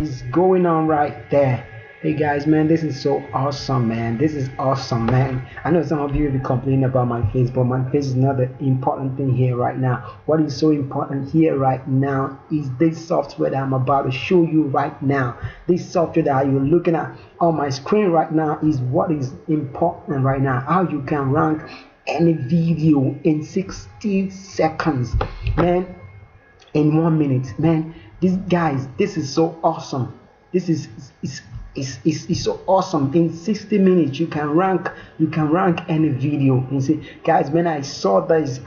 Is going on right there? Hey guys, man, this is so awesome, man. This is awesome, man. I know some of you will be complaining about my face, but my face is not the important thing here right now. What is so important here right now is this software that I'm about to show you right now. This software that you're looking at on my screen right now is what is important right now. How you can rank any video in 60 seconds, man, in 1 minute, man. These guys, this is so awesome. This is so awesome. In 60 minutes you can rank any video. You see, guys, when I saw this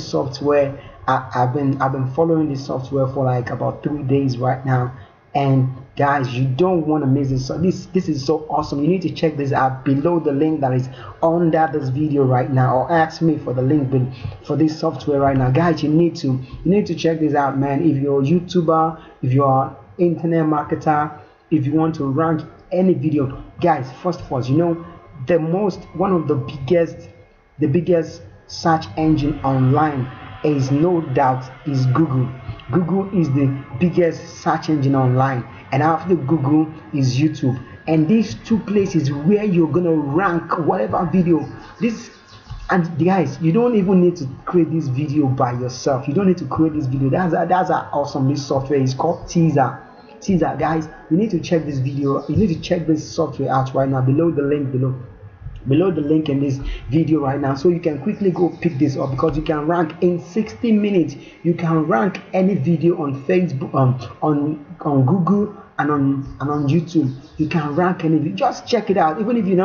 software, I've been following this software for like about 3 days right now. And guys, you don't want to miss this. So this is so awesome. You need to check this out below the link that is under this video right now, or ask me for the link for this software right now. Guys, you need to check this out, man. If you're a YouTuber, if you're an internet marketer, if you want to rank any video, guys, first of all, one of the biggest search engine online is no doubt is Google. Google is the biggest search engine online, and after Google is YouTube. And these two places where you're gonna rank whatever video. And guys, you don't even need to create this video by yourself. You don't need to create this video. That's how awesome this software is called Teaser. Guys, you need to check this video. You need to check this software out right now below the link in this video right now, so you can quickly go pick this up, because you can rank in 60 minutes. You can rank any video on Facebook, on Google, and on YouTube. You can rank any video. Just check it out. Even if you're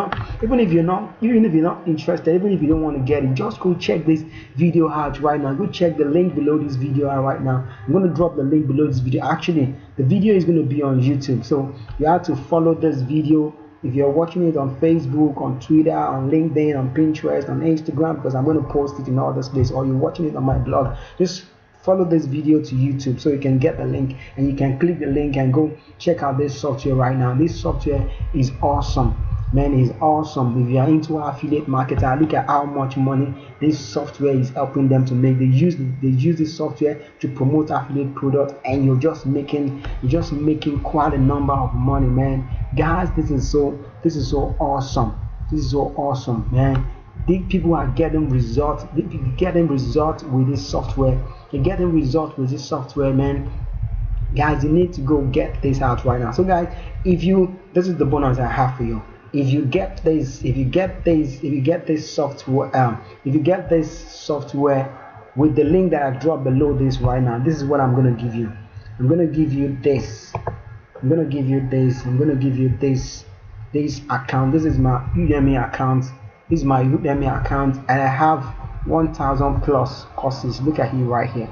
not interested, even if you don't want to get it, just go check this video out right now. Go check the link below this video out right now. I'm going to drop the link below this video. Actually, the video is going to be on YouTube, so you have to follow this video. If you're watching it on Facebook, on Twitter, on LinkedIn, on Pinterest, on Instagram, because I'm going to post it in all this place, or you're watching it on my blog, just follow this video to YouTube so you can get the link, and you can click the link and go check out this software right now. This software is awesome, man. Is awesome. If you are into affiliate marketer, look at how much money this software is helping them to make. They use this software to promote affiliate products, and you're just making quite a number of money, man. Guys, this is so awesome. This is so awesome, man. These people are getting results. They're getting results with this software. They're getting results with this software, man. Guys, you need to go get this out right now. So guys, this is the bonus I have for you. If you get this software with the link that I dropped below this right now, this is what I'm gonna give you. I'm gonna give you this account. This is my Udemy account. And I have 1,000 plus courses. Look at it right here.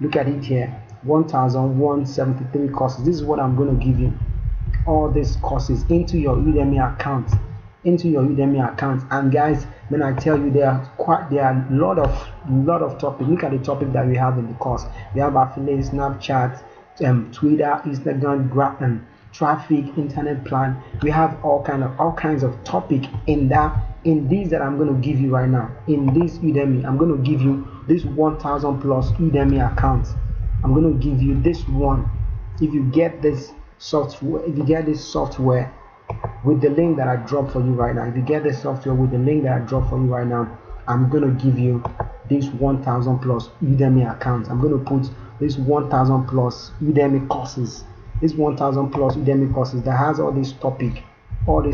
Look at it here. 1,173 courses. This is what I'm going to give you. All these courses into your Udemy account. And guys, when I tell you, there are a lot of topics. Look at the topic that we have in the course. We have affiliate, Snapchat, Twitter, Instagram, traffic, internet plan. We have all kinds of topic in these that I'm going to give you right now. In this Udemy, I'm going to give you this 1,000 plus Udemy account. I'm going to give you this one. If you get this software, with the link that I dropped for you right now, I'm going to give you this 1,000 plus Udemy account. I'm going to put this 1,000 plus Udemy courses. This 1,000 plus Udemy courses that has all this topic, more than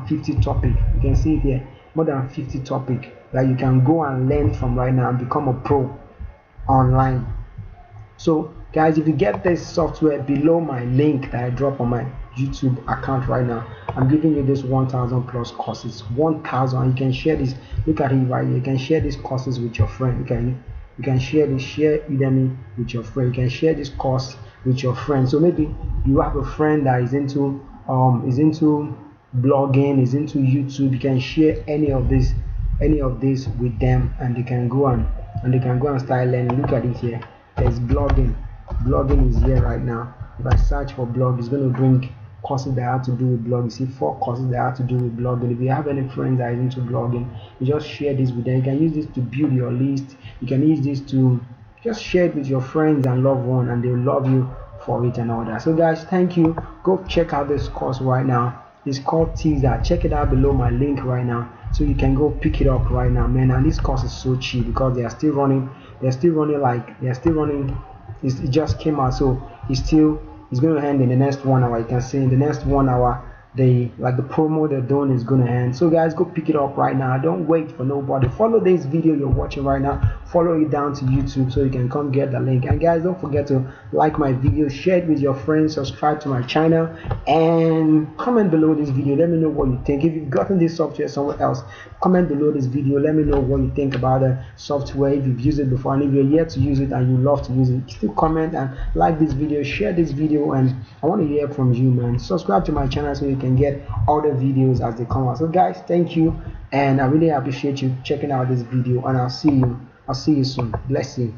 50 topic. You can see it here, more than 50 topic that you can go and learn from right now and become a pro online. So guys, if you get this software below my link that I drop on my YouTube account right now, I'm giving you this 1,000 plus courses. 1,000. You can share this. Look at it right here. You can share these courses with your friend. You can share Udemy with your friend. You can share this course with your friend. So maybe you have a friend that is into blogging, is into YouTube. You can share any of this with them, and they can go and start learning. Look at it here. There's blogging. Blogging is here right now. If I search for blog, it's going to bring courses that have to do with blogging. You see 4 courses that have to do with blogging. If you have any friends that is into blogging, you just share this with them. You can use this to build your list. You can use this to just share it with your friends and loved ones, and they will love you for it and all that. So guys, thank you. Go check out this course right now. It's called Teaser. Check it out below my link right now, so you can go pick it up right now, man. And this course is so cheap because they are still running. It just came out, so it's going to end in the next 1 hour. You can see in the next 1 hour, the promo they're doing is going to end. So guys, go pick it up right now. Don't wait for nobody. Follow this video you're watching right now. Follow it down to YouTube so you can come get the link. And guys, don't forget to like my video, share it with your friends, subscribe to my channel, and comment below this video. Let me know what you think. If you've gotten this software somewhere else, comment below this video. Let me know what you think about the software, if you've used it before, and if you're yet to use it and you love to use it, still comment and like this video, share this video, and I want to hear from you, man. Subscribe to my channel so you can get other videos as they come out. So guys, thank you, and I really appreciate you checking out this video, and I'll see you soon. Bless you.